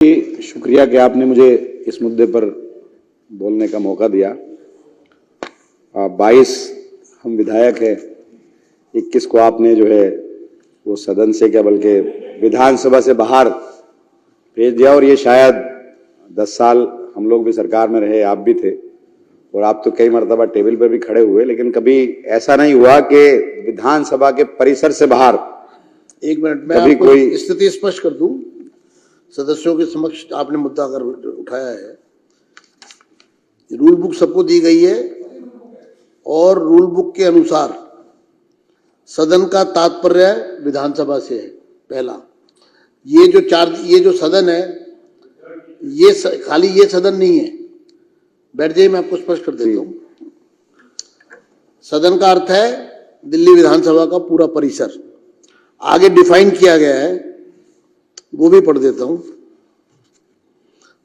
शुक्रिया कि आपने मुझे इस मुद्दे पर बोलने का मौका दिया। 22 हम विधायक हैं, 21 को आपने जो है वो सदन से क्या बल्कि विधानसभा से बाहर भेज दिया। और ये शायद 10 साल हम लोग भी सरकार में रहे, आप भी थे और आप तो कई मरतबा टेबल पर भी खड़े हुए, लेकिन कभी ऐसा नहीं हुआ कि विधानसभा के परिसर से बाहर। एक मिनट में आपको कोई स्थिति स्पष्ट कर दूं, सदस्यों के समक्ष आपने मुद्दा अगर उठाया है, रूल बुक सबको दी गई है और रूल बुक के अनुसार सदन का तात्पर्य विधानसभा से है। पहला, ये जो सदन है, ये खाली ये सदन नहीं है। बैठ जाइए, मैं आपको स्पष्ट कर देता हूं। सदन का अर्थ है दिल्ली विधानसभा का पूरा परिसर। आगे डिफाइन किया गया है, वो भी पढ़ देता हूं।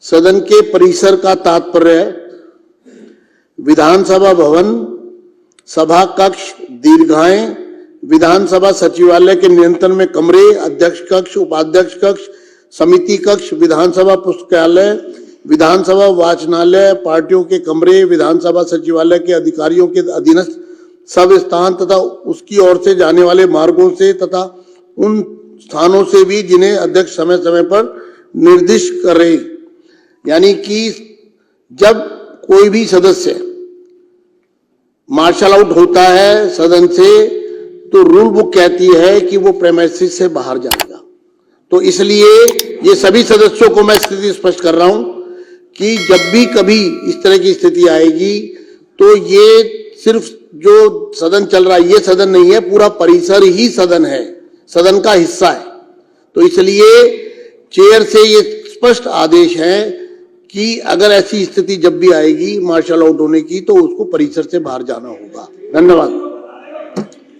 सदन के परिसर का तात्पर्य विधानसभा भवन, सभा कक्ष, दीर्घाएं, विधानसभा सचिवालय के नियंत्रण में कमरे, अध्यक्ष कक्ष, उपाध्यक्ष कक्ष, समिति कक्ष, विधानसभा पुस्तकालय, विधानसभा वाचनालय, पार्टियों के कमरे, विधानसभा सचिवालय के अधिकारियों के अधीनस्थ सब स्थान तथा उसकी ओर से जाने वाले मार्गों से तथा उन स्थानों से भी जिन्हें अध्यक्ष समय समय पर निर्दिष्ट करे। यानी कि जब कोई भी सदस्य मार्शल आउट होता है सदन से, तो रूल बुक कहती है कि वो प्रेमाइसिस से बाहर जाएगा। तो इसलिए ये सभी सदस्यों को मैं स्थिति स्पष्ट कर रहा हूं कि जब भी कभी इस तरह की स्थिति आएगी तो ये सिर्फ जो सदन चल रहा है ये सदन नहीं है, पूरा परिसर ही सदन है, सदन का हिस्सा है। तो इसलिए चेयर से ये स्पष्ट आदेश है कि अगर ऐसी स्थिति जब भी आएगी मार्शल आउट होने की, तो उसको परिसर से बाहर जाना होगा। धन्यवाद।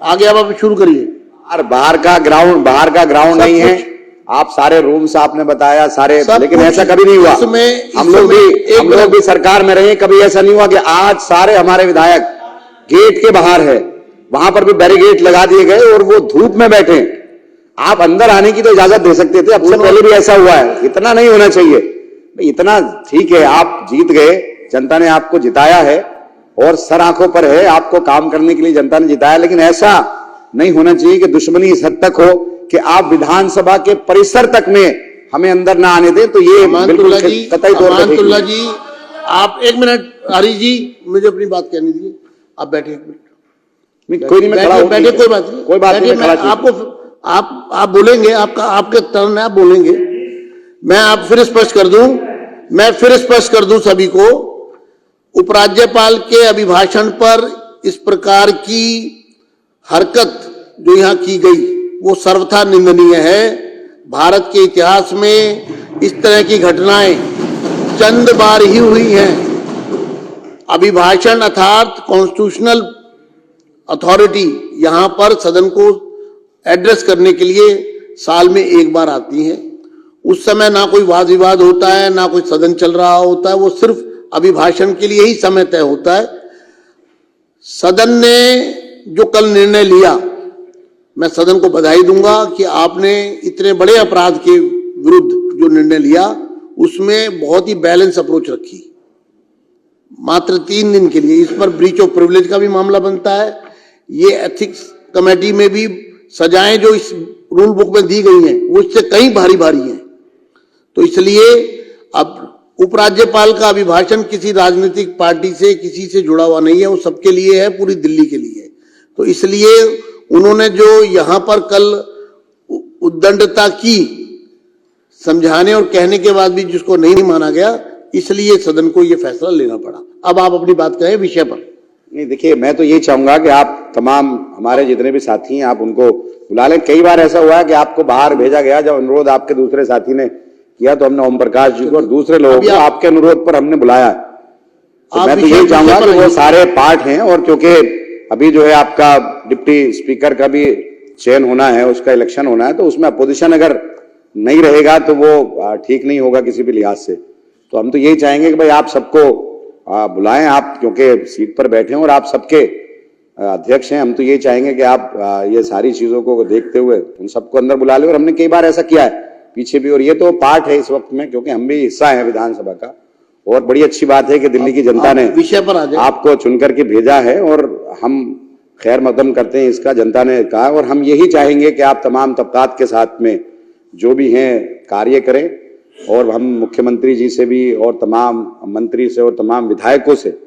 आगे आप शुरू करिए। बाहर का ग्राउंड नहीं है। आप सारे रूम्स आपने बताया सारे, लेकिन ऐसा कभी नहीं हुआ। हम लोग भी सरकार में रहे, कभी ऐसा नहीं हुआ कि आज सारे हमारे विधायक गेट के बाहर है, वहां पर भी बैरिकेड लगा दिए गए और वो धूप में बैठे। आप अंदर आने की तो इजाजत दे सकते थे, अब से पहले भी ऐसा हुआ है। इतना नहीं होना चाहिए। इतना ठीक है, आप जीत गए, जनता ने आपको जिताया है और सर आंखों पर है, आपको काम करने के लिए जनता ने जिताया, लेकिन ऐसा नहीं होना चाहिए कि दुश्मनी इस हद तक हो कि आप विधानसभा के परिसर तक में हमें अंदर ना आने दें। तो ये बिल्कुल कतई तौर पर अमानतुल्लाह जी, आप एक मिनट, हरी जी मुझे अपनी बात कहने दीजिए। आप बैठे एक मिनट। कोई नहीं, मैं खड़ा हूं, बैठे, कोई बात नहीं, कोई बात नहीं। आपको आप बोलेंगे, आपके टर्न है, आप बोलेंगे। मैं फिर स्पष्ट कर दूं सभी को, उपराज्यपाल के अभिभाषण पर इस प्रकार की हरकत जो यहां की गई वो सर्वथा निंदनीय है। भारत के इतिहास में इस तरह की घटनाएं चंद बार ही हुई हैं। अभिभाषण अर्थात कॉन्स्टिट्यूशनल अथॉरिटी यहां पर सदन को एड्रेस करने के लिए साल में एक बार आती है। उस समय ना कोई वाद विवाद होता है, ना कोई सदन चल रहा होता है, वो सिर्फ अभिभाषण के लिए ही समय तय होता है। सदन ने जो कल निर्णय लिया, मैं सदन को बधाई दूंगा कि आपने इतने बड़े अपराध के विरुद्ध जो निर्णय लिया उसमें बहुत ही बैलेंस अप्रोच रखी। मात्र 3 दिन के लिए इस पर ब्रीच ऑफ प्रिविलेज का भी मामला बनता है। ये एथिक्स कमेटी में भी सजाएं जो इस रूल बुक में दी गई हैं वो इससे कहीं भारी हैं। तो इसलिए अब उपराज्यपाल का अभिभाषण किसी राजनीतिक पार्टी से किसी से जुड़ा हुआ नहीं है, वो सबके लिए है, पूरी दिल्ली के लिए। तो इसलिए उन्होंने जो यहां पर कल उद्दंडता की, समझाने और कहने के बाद भी जिसको नहीं माना गया, इसलिए सदन को यह फैसला लेना पड़ा। अब आप अपनी बात करें विषय पर। नहीं, देखिए, मैं तो ये चाहूंगा कि आप तमाम हमारे जितने भी साथी हैं आप उनको बुला लें। कई बार ऐसा हुआ है कि आपको बाहर भेजा गया, जब अनुरोध आपके दूसरे साथी ने किया तो हमने ओम प्रकाश जी को और दूसरे लोगों को आपके अनुरोध पर हमने बुलाया। तो मैं तो यही चाहूंगा कि वो सारे पार्ट हैं, और क्योंकि अभी जो है आपका डिप्टी स्पीकर का भी चयन होना है, उसका इलेक्शन होना है, तो उसमें अपोजिशन अगर नहीं रहेगा तो वो ठीक नहीं होगा किसी भी लिहाज से। तो हम तो यही चाहेंगे कि भाई आप सबको बुलाएं, आप क्योंकि सीट पर बैठे हैं और आप सबके अध्यक्ष हैं। हम तो ये चाहेंगे कि आप ये सारी चीजों को देखते हुए उन सबको अंदर बुला लें। और हमने कई बार ऐसा किया है पीछे भी, और ये तो पार्ट है इस वक्त में, क्योंकि हम भी हिस्सा है विधानसभा का। और बड़ी अच्छी बात है कि दिल्ली की जनता ने विषय पर आ जाए, आपको चुन करके भेजा है और हम खैर मकदम करते हैं इसका, जनता ने कहा। और हम यही चाहेंगे कि आप तमाम तबकात के साथ में जो भी हैं कार्य करें, और हम मुख्यमंत्री जी से भी और तमाम मंत्री से और तमाम विधायकों से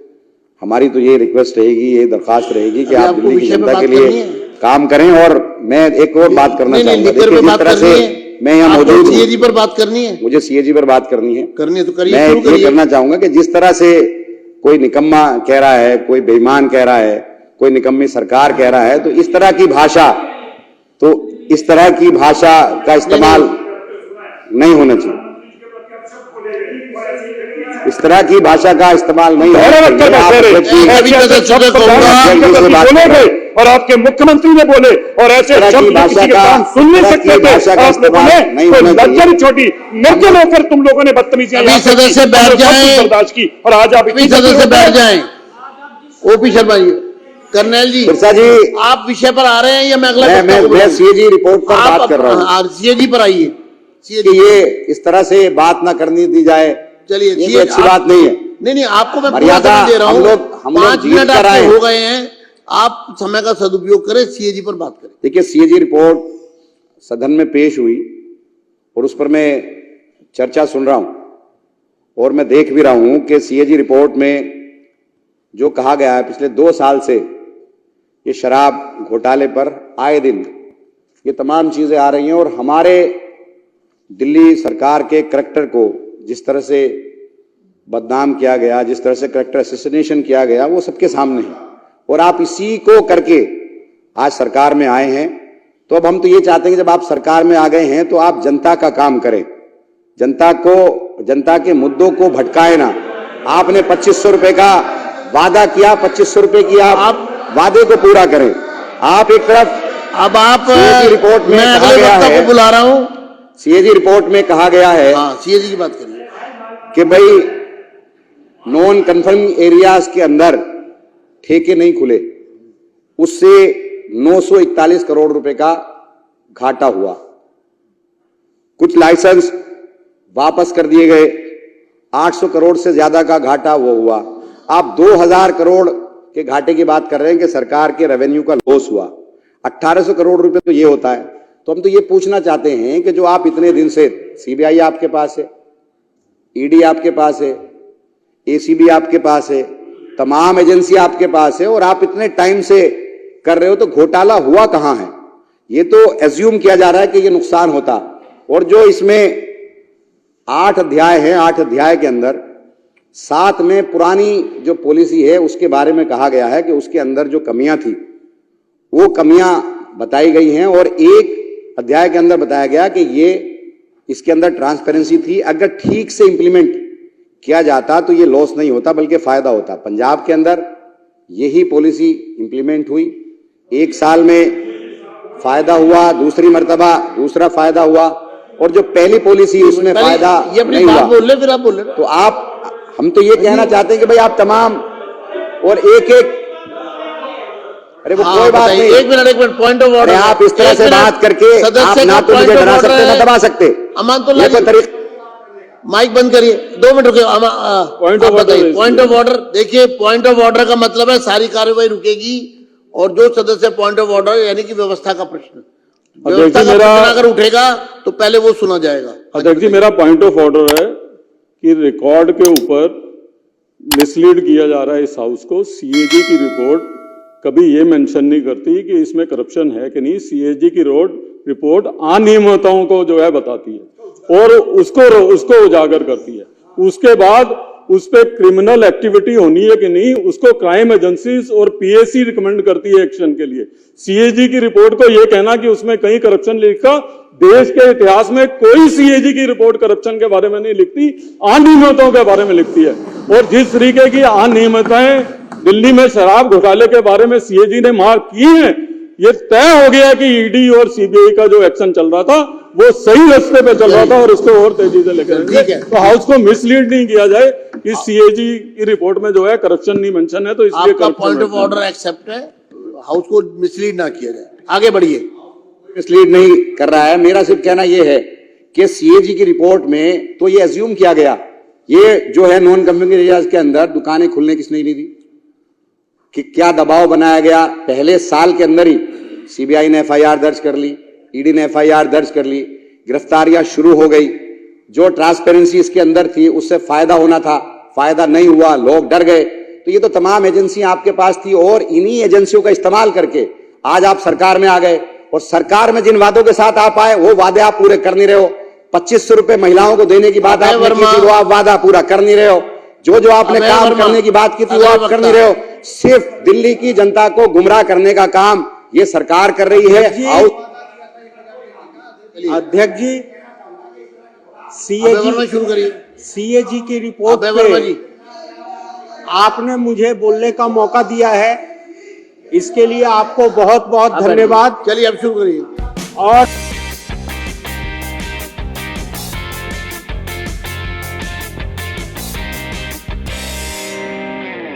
हमारी तो ये रिक्वेस्ट रहेगी, ये दरख्वास्त रहेगी कि आप दिल्ली की जनता के लिए काम करें। और मैं एक और बात करना चाहूंगा, जिस तरह से मैं यहाँ मौजूद हूँ, सीएजी पर बात करनी है, मुझे सीएजी पर बात करनी है तो करिए। मैं ये करना चाहूंगा कि जिस तरह से कोई निकम्मा कह रहा है, कोई बेईमान कह रहा है, कोई निकम्मी सरकार कह रहा है, तो इस तरह की भाषा का इस्तेमाल नहीं होना चाहिए। इस तरह की भाषा का इस्तेमाल नहीं होना चाहिए। और आपके मुख्यमंत्री ने बोले और ऐसे शब्द किसी के कान सुन नहीं सकते थे, आपने बोले तो लज्जा नहीं छोटी, निर्जन होकर तुम लोगों ने बदतमीजियां सदस्य बैठ जाएं, बर्दाश्त की, और आज आप सदस्य बैठ जाएं। ओपी शर्मा जी, कर्नल जी, बिरसा जी, आप विषय पर आ रहे हैं या मैं अगला? मैं सीएजी रिपोर्ट पर बात कर रहा हूँ। सीएजी पर आइए। ये इस तरह से बात ना करनी दी जाए, चलिए, ये अच्छी बात नहीं है। नहीं, आपको मैं मर्यादा दे रहा हूँ, हम लोग 5 मिनट आपके हो गए हैं, आप समय का सदुपयोग करें, सीएजी पर बात करें। देखिए, सीएजी रिपोर्ट सदन में पेश हुई और उस पर मैं चर्चा सुन रहा हूं, और मैं देख भी रहा हूं कि सीएजी रिपोर्ट में जो कहा गया है, पिछले 2 साल से ये शराब घोटाले पर आए दिन ये तमाम चीजें आ रही हैं, और हमारे दिल्ली सरकार के करैक्टर को जिस तरह से बदनाम किया गया, जिस तरह से करैक्टर असैसिनेशन किया गया, वो सबके सामने है। और आप इसी को करके आज सरकार में आए हैं, तो अब हम तो ये चाहते हैं कि जब आप सरकार में आ गए हैं तो आप जनता का काम करें, जनता के मुद्दों को भटकाए ना। आपने 2500 रुपए का वादा किया, 2500 रुपए की आप वादे को पूरा करें। आप एक तरफ, अब आप रिपोर्ट में कहा गया है, बुला रहा हूं, सीएजी रिपोर्ट में कहा गया है, सीएजी की बात करिए, कि भाई नॉन कन्फर्मिंग एरियाज के अंदर ठेके नहीं खुले, उससे 941 करोड़ रुपए का घाटा हुआ। कुछ लाइसेंस वापस कर दिए गए, 800 करोड़ से ज्यादा का घाटा वो हुआ। आप 2000 करोड़ के घाटे की बात कर रहे हैं कि सरकार के रेवेन्यू का लॉस हुआ। 1800 करोड़ रुपए तो ये होता है। तो हम तो ये पूछना चाहते हैं कि जो आप इतने दिन से, सीबीआई आपके पास है, ईडी आपके पास है, एसीबी आपके पास है, तमाम एजेंसी आपके पास है, और आप इतने टाइम से कर रहे हो, तो घोटाला हुआ कहां है? ये तो एज्यूम किया जा रहा है कि ये नुकसान होता। और जो इसमें 8 अध्याय हैं, 8 अध्याय के अंदर 7 में पुरानी जो पॉलिसी है उसके बारे में कहा गया है कि उसके अंदर जो कमियां थी वो कमियां बताई गई हैं, और एक अध्याय के अंदर बताया गया कि ये इसके अंदर ट्रांसपेरेंसी थी। अगर ठीक से इंप्लीमेंट किया जाता तो ये लॉस नहीं होता बल्कि फायदा होता। पंजाब के अंदर यही पॉलिसी इंप्लीमेंट हुई, 1 साल में फायदा हुआ, दूसरी मर्तबा दूसरा फायदा हुआ, और जो पहली पॉलिसी उसमें फायदा नहीं हुआ। फिर आप बोल रहे, तो हम तो ये कहना चाहते हैं कि भाई आप तमाम और एक अरे वो कोई बात नहीं, 1 मिनट पॉइंट ऑफ ऑर्डर। आप इस तरह से बात करके आप ना तो मुझे डरा सकते ना दबा सकते। अमानतुल्लाह जी, माइक बंद करिए, 2 मिनट रुके। पॉइंट ऑफ ऑर्डर, देखिए पॉइंट ऑफ ऑर्डर का मतलब है सारी कार्रवाई रुकेगी, और जो सदस्य पॉइंट ऑफ ऑर्डर यानी कि व्यवस्था का प्रश्न, व्यवस्था का प्रश्न अगर उठेगा तो पहले वो सुना जाएगा। अध्यक्ष जी, मेरा पॉइंट ऑफ ऑर्डर है कि रिकॉर्ड के ऊपर मिसलीड किया जा रहा है इस हाउस को। सीएजी की रिपोर्ट कभी ये मेंशन नहीं करती कि इसमें करप्शन है कि नहीं। सीएजी की रिपोर्ट अनियमितताओं को जो है बताती है और उसको उजागर करती है। उसके बाद उस पे क्रिमिनल एक्टिविटी होनी है कि नहीं, उसको क्राइम एजेंसीज और पीएसी रिकमेंड करती है एक्शन के लिए। सीएजी की रिपोर्ट को यह कहना कि उसमें कहीं करप्शन लिखा, देश के इतिहास में कोई सीएजी की रिपोर्ट करप्शन के बारे में नहीं लिखती, अनियमितताओं के बारे में लिखती है। और जिस तरीके की अनियमितताएं दिल्ली में शराब घोटाले के बारे में सीएजी ने मार्क की है, ये तय हो गया कि ईडी और सीबीआई का जो एक्शन चल रहा था वो सही रास्ते पे चल रहा था और उसको और तेजी से लेकर तो हाउस को मिसलीड नहीं किया जाए कि सीएजी की रिपोर्ट में जो है करप्शन नहीं मेंशन है, तो इसलिए आपका पॉइंट ऑफ ऑर्डर एक्सेप्ट है, हाउस को मिसलीड ना किया जाए। आगे बढ़िए। मिसलीड नहीं कर रहा है, मेरा सिर्फ कहना यह है कि सीएजी की रिपोर्ट में तो ये एज्यूम किया गया, ये जो है नॉन कंफर्मिंग एरियाज के अंदर दुकानें खुलने किसने नहीं दी, कि क्या दबाव बनाया गया। पहले साल के अंदर ही सीबीआई ने एफआईआर दर्ज कर ली, ईडी ने एफआईआर दर्ज कर ली, गिरफ्तारियां शुरू हो गई। जो ट्रांसपेरेंसी इसके अंदर थी उससे फायदा होना था, फायदा नहीं हुआ, लोग डर गए। तो ये तो तमाम एजेंसियां आपके पास थी और इन्हीं एजेंसियों का इस्तेमाल करके आज आप सरकार में आ गए और सरकार में जिन वादों के साथ आप आए वो वादे आप पूरे कर नहीं रहे हो। 2500 रुपए महिलाओं को देने की बात आपने की थी, वो आप वादा पूरा कर नहीं रहे हो। जो आपने काम करने की बात की थी वो आप कर नहीं रहे हो। सिर्फ दिल्ली की जनता को गुमराह करने का काम ये सरकार कर रही है। अध्यक्ष जी, सीएजी की रिपोर्ट पे आपने मुझे बोलने का मौका दिया है, इसके लिए आपको बहुत बहुत धन्यवाद। चलिए अब शुरू करिए। और